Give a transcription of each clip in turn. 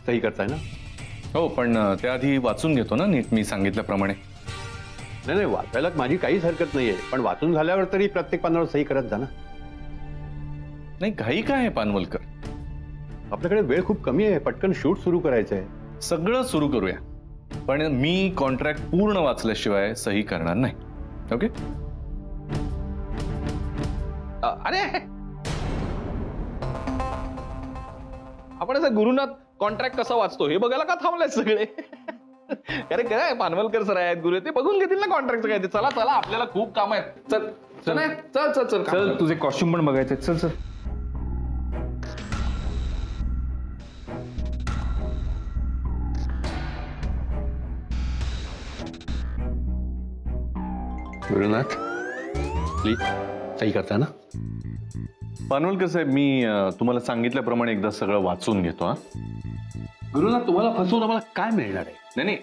सही करताय ना? हो, पण त्याआधी वाचून घेतो ना नीट मी सांगितल्याप्रमाणे. नाही नाही, वाचायला माझी काहीच हरकत नाहीये, पण वाचून झाल्यावर तरी प्रत्येक पानावर सही करत जा ना. नाही, घाई काय आहे पानवलकर? आपल्याकडे वेळ खूप कमी आहे, पटकन शूट सुरू करायचंय. सगळं सुरू करूया, पण मी कॉन्ट्रॅक्ट पूर्ण वाचल्याशिवाय सही करणार नाही. ओके? अरे आपण असं गुरुनाथ कॉन्ट्रॅक्ट कसा वाचतो हे बघायला का थांबलाय सगळे? अरे काय पानवलकर सर आहेत गुरु, ते बघून घेतील ना कॉन्ट्रॅक्ट काय ते. चला चला, आपल्याला खूप काम आहेत. चल चल चल चल चल चल, तुझे कॉस्ट्युम पण बघायचे. चल चल. गुरुनाथ प्लीज सही करता ना? पानवलकर साहेब, मी तुम्हाला सांगितल्याप्रमाणे एकदा सगळं वाचून घेतो. हा, गुरुनाथ, तुम्हाला फसवून आम्हाला काय मिळणार आहे? नाही नाही,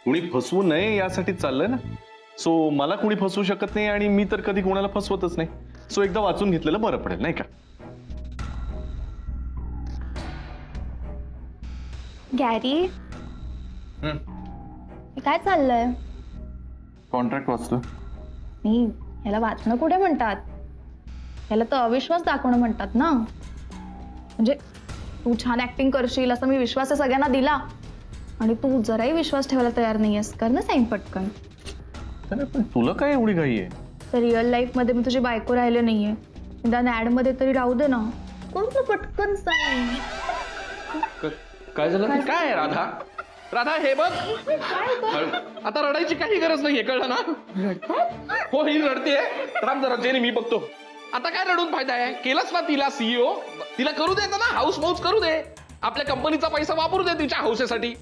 कुणी फसवू नये यासाठी चाललंय ना. सो मला कुणी फसवू शकत नाही आणि मी तर कधी कोणाला फसवतच नाही. सो एकदा वाचून घेतलेलं बरं पडेल, नाही का? गॅरी, हे काय चाललंय? कॉन्ट्रॅक्ट वाचतो. मी याला वाचणं कुठे म्हणतात, याला तर अविश्वास दाखवणं म्हणतात ना. म्हणजे तू छान ऍक्टिंग करशील असा मी विश्वास सगळ्यांना दिला आणि तू जराही विश्वास ठेवायला तयार नाहीयेस. कर ना साईन पटकन. अरे पण तुला काय एवढी घाई आहे? तर रिअल लाईफ मध्ये मी तुझी बायको राहिले नाहीये, निदान ऍड मध्ये तरी राहू दे ना. करू ना पटकन साईन. काय झालं? काय आहे राधा? राधा हे बघ, आता रडायची काही गरज नाहीये, कळलं ना? हो, ही रडतेय. थांब जरा, जेनी मी बघतो. आता काय रडून फायदा आहे? केलंच ना तिला सीईओ, तिला करू दे ना, हाऊस मौज करू दे. आपल्या कंपनीचा पैसा वापरू दे तिच्या हौसेसाठी.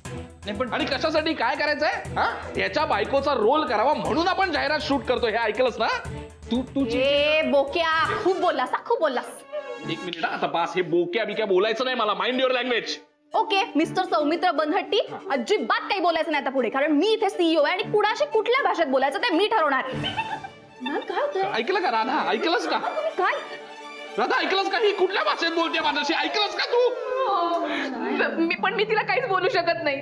पण आणि कशासाठी काय करायचंय? हा, त्याच्या बायकोचा रोल करावा म्हणून आपण जाहिरात शूट करतो. हे ऐकलंस ना तू? ए बोक्या, खूप बोललास हा, खूप बोललास. एक मिनिट आता बास, हे बोक्या बिक्या बोलायचं नाही मला. Mind your language. Okay mister Saumitra Banhatti, अजिबात काही बोलायचं नाही आता पुढे, कारण मी इथे सीईओ आहे आणि कुणाशी कुठल्या भाषेत बोलायचं ते मी ठरवणार. काय होतंय? ऐकलं का राधा? ऐकलंस का? काय राधा ऐकलंस का? ही कुठल्या भाषेत बोलते माझ्याशी? ऐकलंस का तू? मी तिला काहीच बोलू शकत नाही.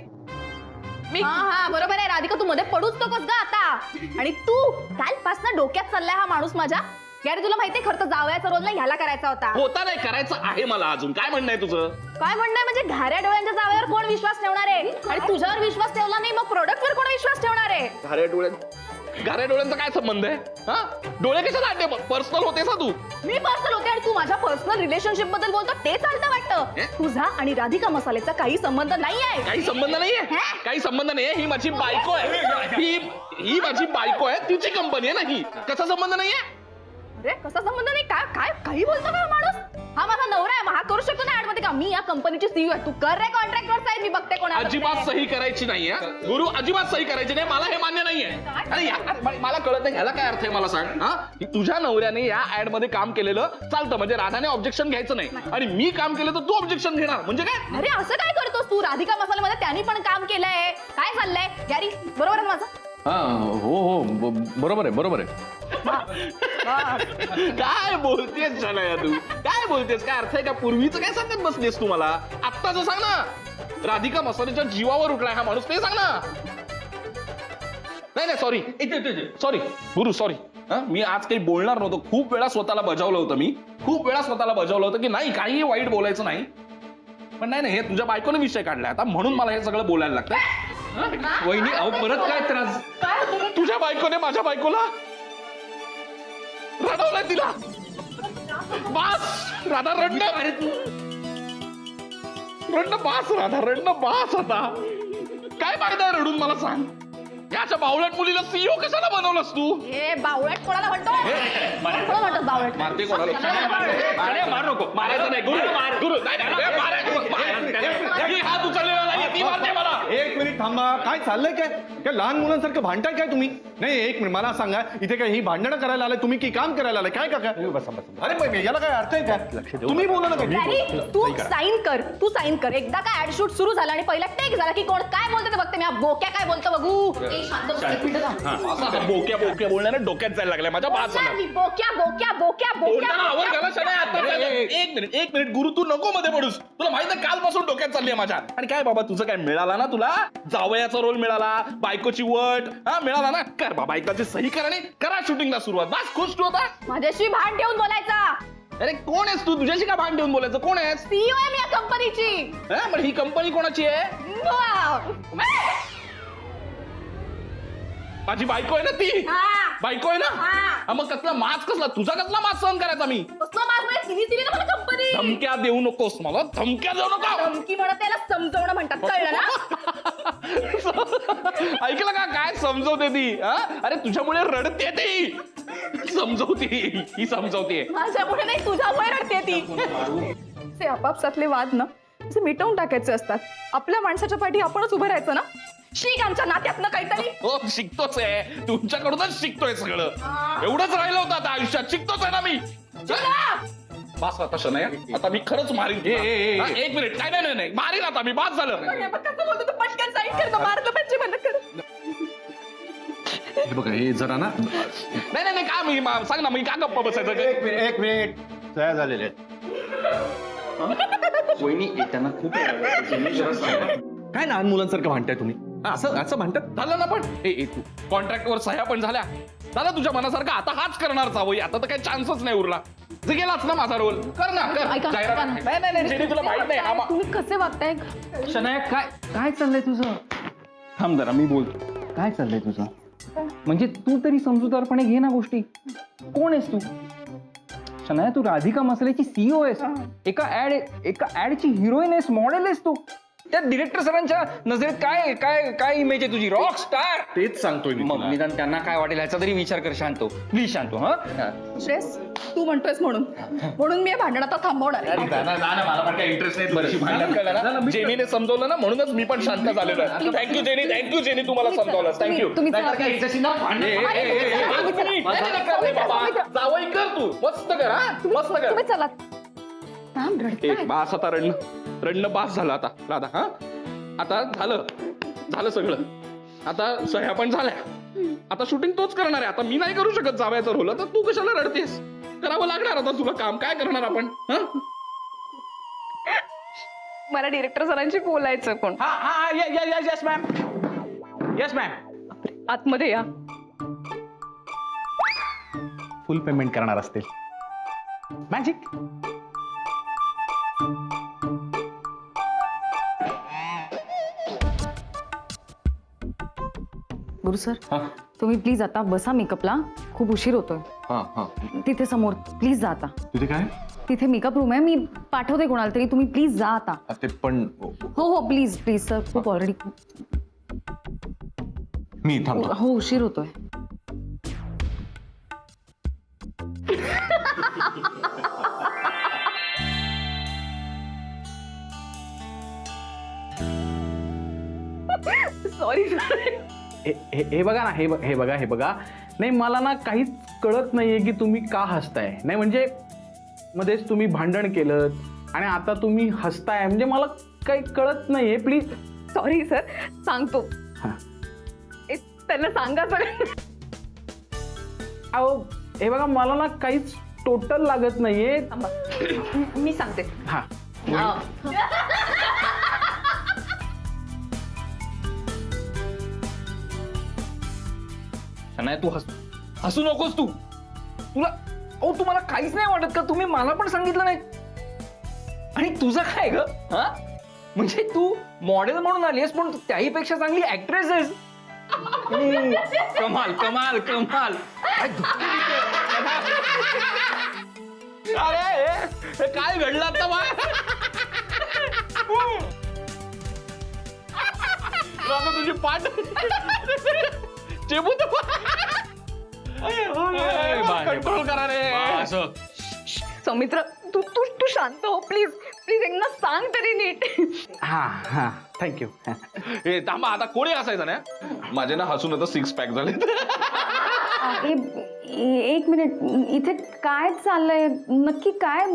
हा बरोबर आहे राधिका, तू मध्ये पडूच नकोस ग आता. आणि तू कालपासून डोक्यात चाललाय हा माणूस माझ्या. यार तुला माहितीये खरं तर जावयाचा रोल ना ह्याला करायचा होता. होता नाही, करायचं आहे मला अजून. काय म्हणणं आहे तुझं? काय म्हणणं म्हणजे घाऱ्या डोळ्यांच्या जावयावर कोण विश्वास ठेवणार आहे? आणि तुझ्यावर विश्वास ठेवला नाही मग प्रोडक्ट वर कोण विश्वास ठेवणार आहे? घाऱ्या डोळ्यांचा काय संबंध आहे? हा, डोळे कशाला आणले? पर्सनल होतेस ना तू? मी पर्सनल होते आणि तू माझ्या पर्सनल रिलेशनशिप बद्दल बोलतो ते चालतं वाटतं. तुझा आणि राधिका मसालेचा काही संबंध नाही आहे. काही संबंध नाहीये, काही संबंध नाहीये. ही माझी बायको आहे, ही माझी बायको आहे, तिची कंपनी आहे ना ही. कसा संबंध नाहीये? अरे कसा संबंध नाही? काय काय काही बोलतो का माणूस? हा माझा नवरा आहे, हा करू शकतो ना ऍड मध्ये का? मी या कंपनीची सीईओ आहे. तू कर रे कॉन्ट्रॅक्ट वर साईन, मी बघते कोणाला. अजिबात सही करायची नाहीये गुरु, अजिबात सही करायची नाही. मला हे मान्य नाहीये. अरे मला कळत नाही ह्याला काय अर्थ आहे मला सांग. हा, तुझ्या नवऱ्याने या ऍड मध्ये काम केलेलं चालतं, म्हणजे राधाने ऑब्जेक्शन घ्यायचं नाही. आणि मी काम केलं तर तू ऑब्जेक्शन घेणार म्हणजे काय? अरे असं काय करतोस तू? राधिका मसाल्यामध्ये त्यांनी पण काम केलंय. काय चाललंय गॅरी? बरोबर आहे माझं? हा, हो बरोबर आहे, बरोबर आहे. काय बोलतेस शनाया तू? काय बोलतेस? काय अर्थ आहे का? पूर्वीचं काय सांगत बसलीस तू मला? आत्ताच सांग ना. राधिका मसाल्याच्या जीवावर उठलाय हा माणूस, ते सांग ना. नाही सॉरी गुरु, सॉरी. मी आज काही बोलणार नव्हतो. खूप वेळा स्वतःला बजावलं होतं की नाही, काही वाईट बोलायचं नाही. पण नाही हे तुझ्या बायकोने विषय काढलाय आता, म्हणून मला हे सगळं बोलायला लागतं. वहिनी, अहो परत काय त्रास? तुझ्या बायकोने माझ्या बायकोला रडवलंय. तिला बास राधा, रडणं बास राधा, रडणं बास. आता काय फायदा रडून मला सांग? याच्या बावळट मुलीला सीईओ कशाला बनवलंस तू? ए बावळट कोणाला म्हणतो? कोणाला म्हणतो बावळट? मारते कोणाला? मार नको. मारायचं नाही गुरु, नाही. हात उचललेला नाही, ती मारते मला. एक मिनिट थांबा. काय चाललंय? काय लहान मुलांसारखं भांडताय काय तुम्ही? नाही एक मिनिट मला सांगा इथे काय ही भांडणं करायला आलाय तुम्ही की काम करायला आलाय काय काका अरे मग याला काय अर्थ आहे का तुम्ही बोला ना डॅडी तू साईन कर एकदा का ऍड शूट सुरू झाला आणि पहिला टेक झाला की कोण काय बोलते ते बघते मी बोक्या काय बोलतो बघू ए, शांत बस, एक मिनिटं थांब. असा बोक्या बोक्या बोलण्याने डोक्यात जायला लागलाय माझ्या बास झाला मी बोक्या बोक्या बोक्या बोलताना आवाज बोक्या घाला शनाया, आता एक मिनिट गुरु तू नको मध्ये पडूस तुला माहित आहे कालपासून डोक्यात चालली आहे माझ्या आणि काय बाबा तुझं काय मिळाला ना तुला जावयाचा रोल मिळाला बायकोची वट हा मिळाला ना कर बाबा एकदाची सही करा आणि करा शूटिंगला सुरुवात बस खुश तू आता माझ्याशी भांड ठेवून बोलायचा अरे कोण आहेस तू तुझ्याशी का भांड देऊन बोलायचं कोण आहेस सीईओ आहे मी या कंपनीची हा, पण ही कंपनी कोणाची आहे माझी बायको आहे ना ती हा. बायको आहे ना हा. हा, मग कसला मास कसला तुझा कसला मास सहन करायचा मी कसलं माग नाही तिने दिली ना मला कंपनी धमक्या देऊ नकोस मला धमक्या देऊ नका धमकी म्हणत त्याला समजवणं म्हणतात कळलं ना ऐकलं का काय समजवते ती हा? अरे तुझ्यामुळे रडते ती समजवते ही समजवते माझ्यामुळे नाही तुझ्यामुळे रडते ती ते आपापसातले वाद ना असे मिटवून टाकायचे असतात आपल्या माणसाच्या पाठी आपणच उभं राहायचं ना शिक आमच्या नात्यातनं काहीतरी हो शिकतोच आहे तुमच्याकडूनच शिकतोय सगळं एवढंच राहिलं होतं आता आयुष्यात शिकतोच आहे ना मी बास आता शनया आता मी खरंच मारीन तुला. हा, एक मिनिट काय नाही नाही मारीन आता मी बास झालं कसं बोलतो तू पटकन साईड कर मारलं पाहिजे मला कर हे बघा हे जरा ना नाही नाही नाही का मी सांग ना मी का गप्पा बसायचं एक मिनिट तयार झालेले आहेत वहिनी येताना खूप काय लहान मुलांसारखं भांडताय तुम्ही हा, असं असं भांडतात झालं ना पण ए तू कॉन्ट्रॅक्टवर सह्या पण झाल्या झालं तुझ्या मनासारखं आता हाच करणार जावई आता तर काही चान्सच नाही उरला जे गेलाच ना माझा रोल कर ना कर ऐका, जाहिरात. ऐका ना. नाही नाही नाही जेणे तुला माहित नाही हा मा- तुम्ही कसे वागताय शनाया काय काय चाललंय तुझं थांब जरा मी बोलतो काय चाललंय तुझं म्हणजे तू तरी समजूतदारपणे घे ना गोष्टी कोण आहेस तू शनाया तू राधिका मसाल्याची सीईओ आहेस एका ऍडची हिरोईन आहेस मॉडेल आहेस तू त्या डिरेक्टर सरांच्या नजरेत काय काय काय इमेज आहे तुझी रॉक स्टार तेच सांगतोय मी मग तुला. निदान त्यांना काय वाटेल ह्याचा तरी विचार कर शांतो प्लीज शांतो हा श्रेस तू म्हणतोयस म्हणून मी हे भांडण आता थांबवणार आहे. मला पण काही इंटरेस्ट नाही तुझ्याशी भांडण करायला ना जेनीने समजवलं ना म्हणूनच मी पण शांत झालेलो आहे थँक्यू जेनी तुम्हाला समजावलं थँक्यू तुम्ही चला. जावई कर तू मस्त कर हा मस्त कर तुम्ही चला थांब रडताय. एक बास आता रडणं बास झालं आता राधा हा आता झालं सगळं आता सह्या पण झाल्या आता शूटिंग तोच करणार आहे आता मी नाही करू शकत जावयाचं रोल तर तू कशाला रडतेस करावं लागणार आता तुला काम काय करणार आपण हा मला डिरेक्टर सरांशी बोलायचं कोण हा येस मॅम आतमध्ये या फुल पेमेंट करणार असतील मॅजिक गुरु सर तुम्ही प्लीज आता बसा मेकअपला खूप उशीर होतोय हा हा तिथे समोर प्लीज जा आता तिथे काय तिथे मेकअप रूम आहे मी पाठवते कोणाला तरी तुम्ही प्लीज जा आता ते पण हो प्लीज सर खूप ऑलरेडी मी थांबतो हो उशीर होतोय सॉरी हे बघा ना हे बघा नाही मला ना काहीच कळत नाहीये की तुम्ही का हसताय नाही म्हणजे मध्येच तुम्ही भांडण केलं आणि आता तुम्ही हसताय म्हणजे मला काही कळत नाहीये प्लीज सॉरी सर सांगतो हा. त्यांना सांगा सगळं अहो हे बघा मला ना काहीच टोटल लागत नाहीये मी सांगते हा शनाया तू हसू नकोस तू तुला तुम्हाला काहीच नाही वाटत का तुम्ही मला पण सांगितलं नाही आणि तुझं काय ग हा म्हणजे तू मॉडेल म्हणून आली आहेस पण त्याही पेक्षा चांगली ऍक्ट्रेस आहेस कमाल कमाल कमाल काय अरे हे काय घडलं आता बा राधा तुझी पाठ चेबू कंट्रोल करा रे सौमित्र तू शांत हो प्लीज प्लीज एकदा सांग तरी नीट. हां थँक्यू. ए थांबा, आता कोणी असायचं ना माझे ना हसून आता 6 पॅक झाले. एक मिनिट, इथे काय चाललंय नक्की? काय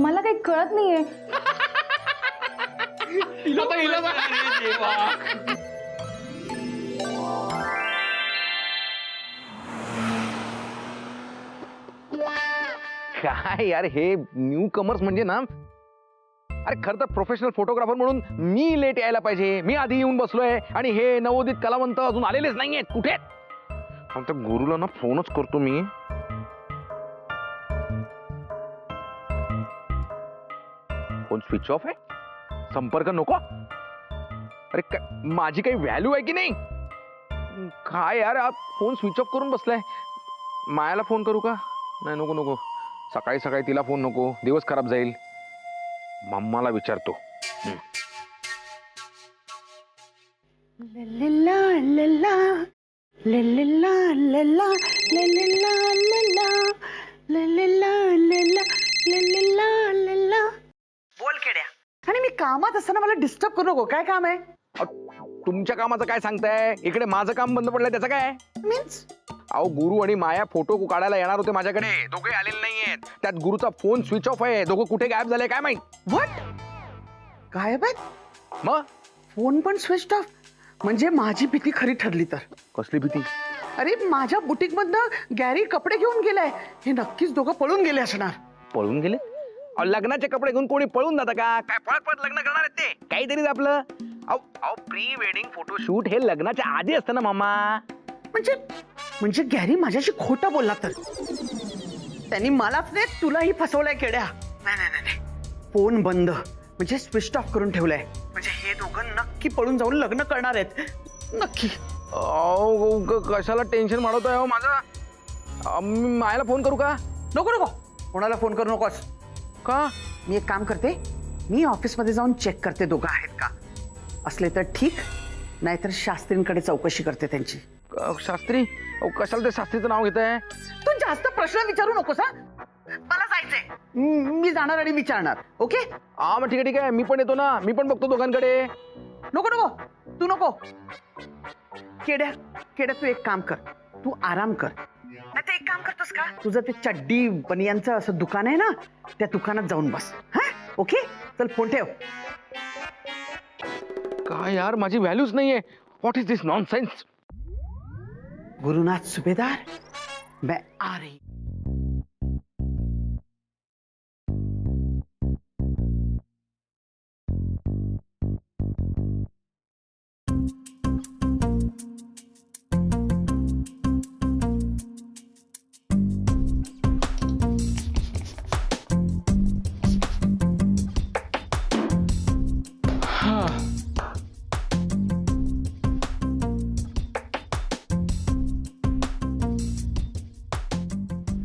मला काही कळत नाहीये. आता हिला काय यार हे न्यू कमर्स म्हणजे ना, अरे खरं तर प्रोफेशनल फोटोग्राफर म्हणून मी लेट यायला पाहिजे. मी आधी येऊन बसलोय आणि हे नवोदित कलावंत अजून आलेलेच नाहीयेत. कुठे? पण त्या गुरुला ना फोनच करतो मी. फोन स्विच ऑफ आहे. संपर्क नको. अरे माझी काही व्हॅल्यू आहे की नाही? काय यार फोन स्विच ऑफ करून बसलाय. मायाला फोन करू का? नाही नको नको. सकाळी सकाळी तिला फोन नको, दिवस खराब जाईल. मम्माला विचारतो. बोल केड्या. आणि मी कामात असताना मला डिस्टर्ब करू नको. काय काम आहे? तुमच्या कामाचं काय सांगताय? इकडे माझं काम बंद पडलंय त्याचं काय? मीन्स अहो गुरु आणि माया फोटो काढायला येणार होते माझ्याकडे. दोघे आलेले नाहीयेत. त्यात गुरुचा फोन स्विच ऑफ आहे. दोघं कुठे गायब झाले काय माहित. व्हॉट? गायब आहेत? मग फोन पण स्विच ऑफ? म्हणजे माझी भीती खरी ठरली तर. कसली भीती? अरे माझ्या बुटीक मधनं गॅरी कपडे घेऊन गेलाय. हे नक्कीच दोघं पळून गेले असणार. पळून गेले? अहो, लग्नाचे कपडे घेऊन कोणी पळून जातं का? काय पळत पळत लग्न करणार आहेत ते? काहीतरीच आपलं. अहो प्री वेडिंग फोटोशूट हे लग्नाच्या आधी असतं ना मामा. म्हणजे म्हणजे गॅरी माझ्याशी खोटं बोलला तर? त्यांनी मलाच नाही तुलाही फसवलंय केड्या. नाही नाही नाही. फोन बंद म्हणजे स्विच ऑफ करून ठेवलाय. म्हणजे हे दोघं नक्की पळून जाऊन लग्न करणार आहेत. नक्की. अहो कशाला टेन्शन वाढवतोय हो माझं? मी मायाला फोन करू का? नको नको, कोणाला फोन करू नकोस. का? मी एक काम करते, मी ऑफिसमध्ये जाऊन चेक करते दोघं आहेत का. असले तर ठीक, नाहीतर शास्त्रींकडे चौकशी करते त्यांची. शास्त्री? अहो कशाला ते शास्त्रीचं नाव घेत आहे? तू जास्त प्रश्न विचारू नकोस हा. मला जायचंय. मी जाणार आणि विचारणार. ओके? हा मग ठीक आहे. मी पण येतो ना. मी पण बघतो दोघांकडे. नको नको, तू नको. केड्या केड्या तू एक काम कर, तू आराम कर. नाही एक काम करतोस का, तुझं ते चड्डी बनियांचं असं दुकान आहे ना, त्या दुकानात जाऊन बस. हा ओके, चल फोन ठेव. काय यार माझी व्हॅल्यूच नाहीये. What is this nonsense? Gurunath सुभेदार, मैं आ रही.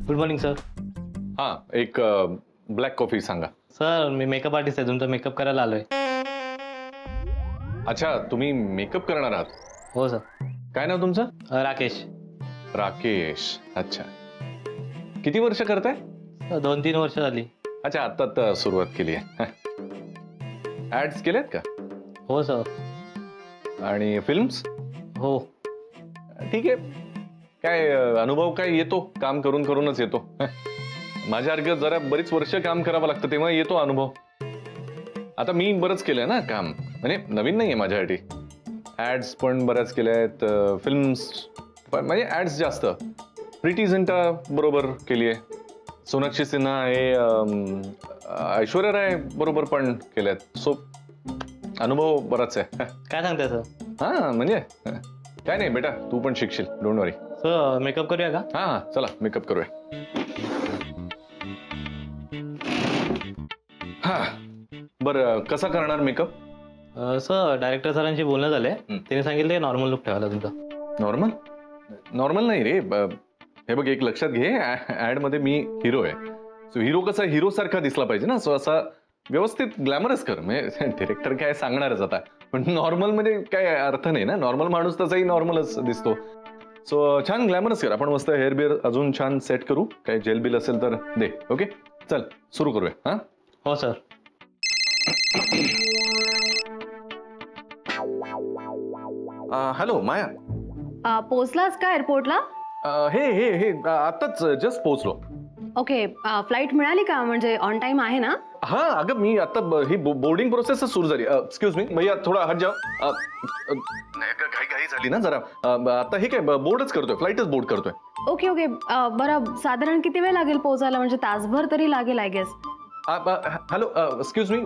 Good morning sir. हा एक ब्लॅक कॉफी सांगा. सर मी मेकअप आर्टिस्ट आहे, तुमचा मेकअप करायला आलोय. अच्छा तुम्ही मेकअप करणार आहात? हो सर. काय नाव तुमचं? राकेश. राकेश. अच्छा किती वर्ष करताय? 2-3 वर्ष झाली. अच्छा आता सुरुवात केली आहे. ऍड्स केल्यात का? हो सर. आणि फिल्म्स? हो. ठीक आहे. काय अनुभव काय येतो? काम करून करूनच येतो. माझ्यासारखं जरा बरीच वर्ष काम करावं लागतं तेव्हा येतो अनुभव. आता मी बरंच केलंय ना काम, म्हणजे नवीन नाहीये माझ्यासाठी. ऍड्स पण बऱ्याच केल्या आहेत, फिल्म्स पण म्हणजे ऍड्स जास्त. प्रीटी झिंटा बरोबर केली आहे. सोनाक्षी सिन्हा हे ऐश्वर्या राय बरोबर पण केल्यात. सो अनुभव बराच आहे. काय सांगताय सर? हा म्हणजे काय नाही बेटा, तू पण शिकशील. Don't worry. सर मेकअप करूया का? हा चला मेकअप करूया. हा बरं कसा करणार मेकअप? सर डायरेक्टर सरांशी बोलणं झालंय. हं. त्यांनी सांगितलं नॉर्मल लुक ठेवायला तुमचा. नॉर्मल? नॉर्मल नाही रे. हे बघ एक लक्षात घे, ऍड मध्ये मी हिरो आहे. सो हिरो कसा हिरो सारखा दिसला पाहिजे ना. सो असा व्यवस्थित ग्लॅमरस कर. म्हणजे डिरेक्टर काय सांगणारच आता, पण नॉर्मल मध्ये काय अर्थ नाही ना. नॉर्मल माणूस तसाही नॉर्मलच दिसतो. सो छान ग्लॅमरस कर. आपण मस्त हेअर बिअर अजून छान सेट करू. काय जेल बिल असेल तर दे. ओके चल सुरू करूया. हा हो सर. हॅलो माया. पोचलास का एअरपोर्टला? हे आताच जस्ट पोहोचलो. ओके, फ्लाईट मिळाली का? म्हणजे ऑन टाइम आहे ना? हा अगं मी आता ही बोर्डिंग प्रोसेस सुरू झाली. एक्सक्यूज मी भैया थोडा हट जाओ. घाई झाली ना जरा. आता हे काय बोर्डच करतोय, फ्लाईटच बोर्ड करतोय. ओके ओके, बरं साधारण किती वेळ लागेल पोहोचायला? म्हणजे तासभर तरी लागेल I guess. Hello excuse me,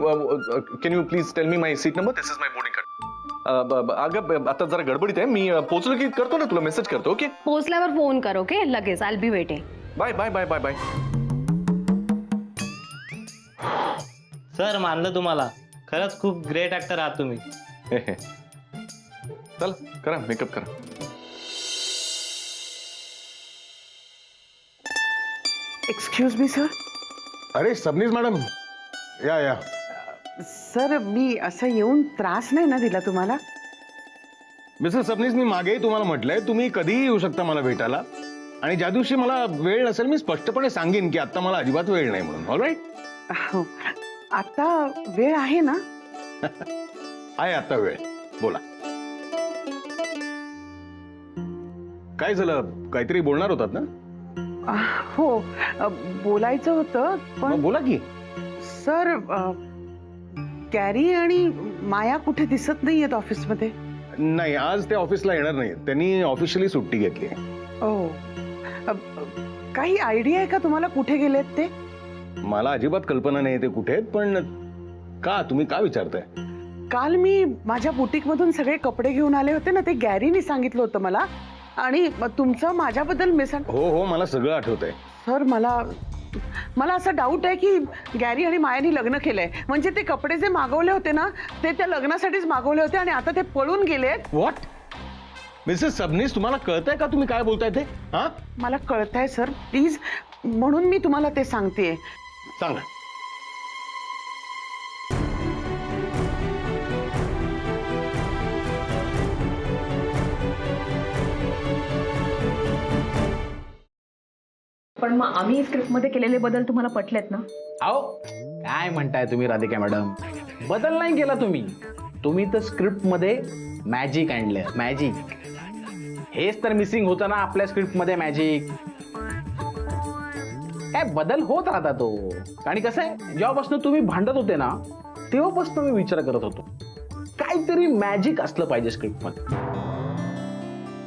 can you please tell me my seat number? This is my boarding card. अगं आता जरा गडबडीत आहे मी. पोहोचलो की करतो ना, तुला मेसेज करतो. ओके, पोहोचल्यावर फोन कर. ओके, लगेच. I be waiting. Bye bye bye bye bye. Sir मानलं तुम्हाला, खरंच खूप ग्रेट ऍक्टर आहात तुम्ही. चल करा मेकअप करा. Excuse me sir. अरे सबनीस मॅडम, या. सर मी असं येऊन त्रास नाही ना दिला तुम्हाला? मिस्टर सबनीस, मी मागेही तुम्हाला म्हटलंय तुम्ही कधीही येऊ शकता मला भेटायला. आणि ज्या दिवशी मला वेळ नसेल मी स्पष्टपणे सांगेन की आता मला अजिबात वेळ नाही म्हणून. ऑलराईट? हो, आता वेळ आहे ना? आहे आता वेळ. बोला. काय झालं, काहीतरी बोलणार होतात ना? हो, बोलायचं होतं मग पण बोला की. सर कॅरी आणि माया कुठे दिसत नाहीयेत ऑफिसमध्ये. नाही, आज ते ऑफिसला येणार नाही. त्यांनी ऑफिशियली सुट्टी घेतली. ओ, काही आयडिया आहे का तुम्हाला कुठे गेलेत ते? मला अजिबात कल्पना नाही ते कुठे आहेत. पण का, तुम्ही का विचारताय? काल मी माझ्या बुटीक मधून सगळे कपडे घेऊन आले होते ना, ते गॅरीने सांगितलं होतं मला. आणि तुमचं माझ्याबद्दल हो, मला सगळं आठवतंय. सर मला असं डाऊट आहे की गॅरी आणि मायानी लग्न केलंय. म्हणजे ते कपडे जे मागवले होते ना, ते त्या लग्नासाठीच मागवले होते आणि आता ते पळून गेलेत. व्हॉट? मिसेस सबनीस, तुम्हाला कळतंय का तुम्ही काय बोलताय ते? हा, मला कळतंय सर, प्लीज, म्हणून मी तुम्हाला ते सांगतेय. सांगा. पण मग आम्ही स्क्रिप्टमध्ये केलेले बदल तुम्हाला पटलेत ना? अहो काय म्हणताय तुम्ही राधिका मॅडम? बदल नाही केला तुम्ही तर स्क्रिप्ट मध्ये मॅजिक आणलं. मॅजिक हेच तर मिसिंग होतं ना आपल्या स्क्रिप्ट मध्ये, मॅजिक. काय बदल होत राहता तो. आणि कसं आहे, जेव्हापासून तुम्ही भांडत होते ना तेव्हापासून मी विचार करत होतो काहीतरी मॅजिक असलं पाहिजे स्क्रिप्ट मध्ये.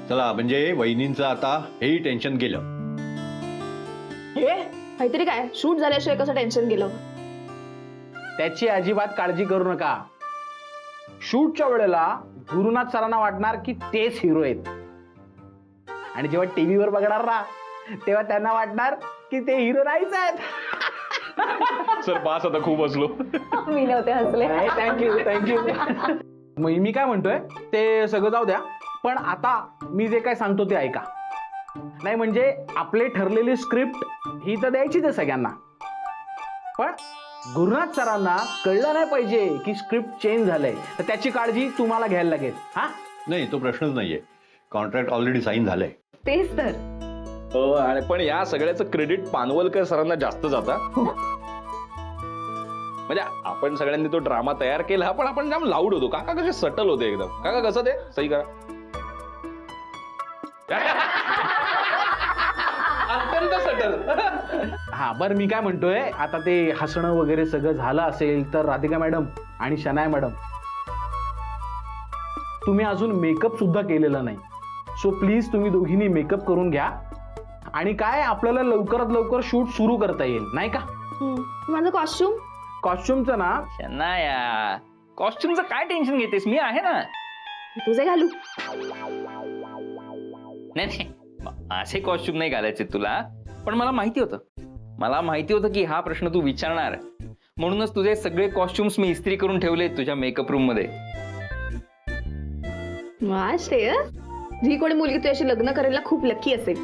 चला, म्हणजे वहिनींचं आता हेही टेन्शन गेलं. काहीतरी काय शूट झाल्याशिवाय कसं टेन्शन गेलं? त्याची अजिबात काळजी करू नका. शूटच्या वेळेला गुरुनाथ सरांना वाटणार की तेच हिरो आहेत. आणि जेव्हा टीव्हीवर बघणार ना तेव्हा त्यांना वाटणार की ते हिरो नाहीच आहेत. सर पास आता खूप असलो. मी नव्हते हसले. थँक्यू. मग मी काय म्हणतोय ते सगळं जाऊ द्या. पण आता मी जे काय सांगतो ते ऐका. नाही म्हणजे आपले ठरलेली स्क्रिप्ट ही तर द्यायचीच आहे सगळ्यांना. पण गुरुनाथ सरांना कळलं नाही पाहिजे की स्क्रिप्ट चेंज झालंय, तर त्याची काळजी तुम्हाला घ्यायला लागेल. हा नाही, तो प्रश्नच नाहीये. कॉन्ट्रॅक्ट ऑलरेडी साईन झालंय. तेच तर. आणि पण या सगळ्याचं क्रेडिट पानवलकर सरांना जास्त जाता. म्हणजे आपण सगळ्यांनी तो ड्रामा तयार केला, पण आपण जाम लाऊड होतो. काका कसे सटल होते एकदम. काका कसं ते सही करा. अत्यंत सटल. हा बरं, मी काय म्हणतोय आता ते हसणं वगैरे सगळं झालं असेल तर राधिका मॅडम आणि शनाया मॅडम, तुम्ही अजून मेकअप सुद्धा केलेला नाही. सो प्लीज तुम्ही दोघींनी मेकअप करून घ्या. आणि काय आपल्याला लवकरात लवकर शूट सुरू करता येईल, नाही का? माझं कॉस्ट्युमचं ना, शनाया, कॉस्ट्युमचं काय टेन्शन घेतेस? मी आहे ना. तुझे घालू. नाही, असे कॉस्ट्युम नाही घालायचे तुला. पण मला माहिती होतं की हा प्रश्न तू विचारणार. म्हणूनच तुझे सगळे कॉस्ट्युम्स मी इस्त्री करून ठेवले तुझ्या मेकअप रूम मध्ये. श्रेय, जी कोणी मुलगी तुझ्याशी लग्न करायला खूप लकी असेल.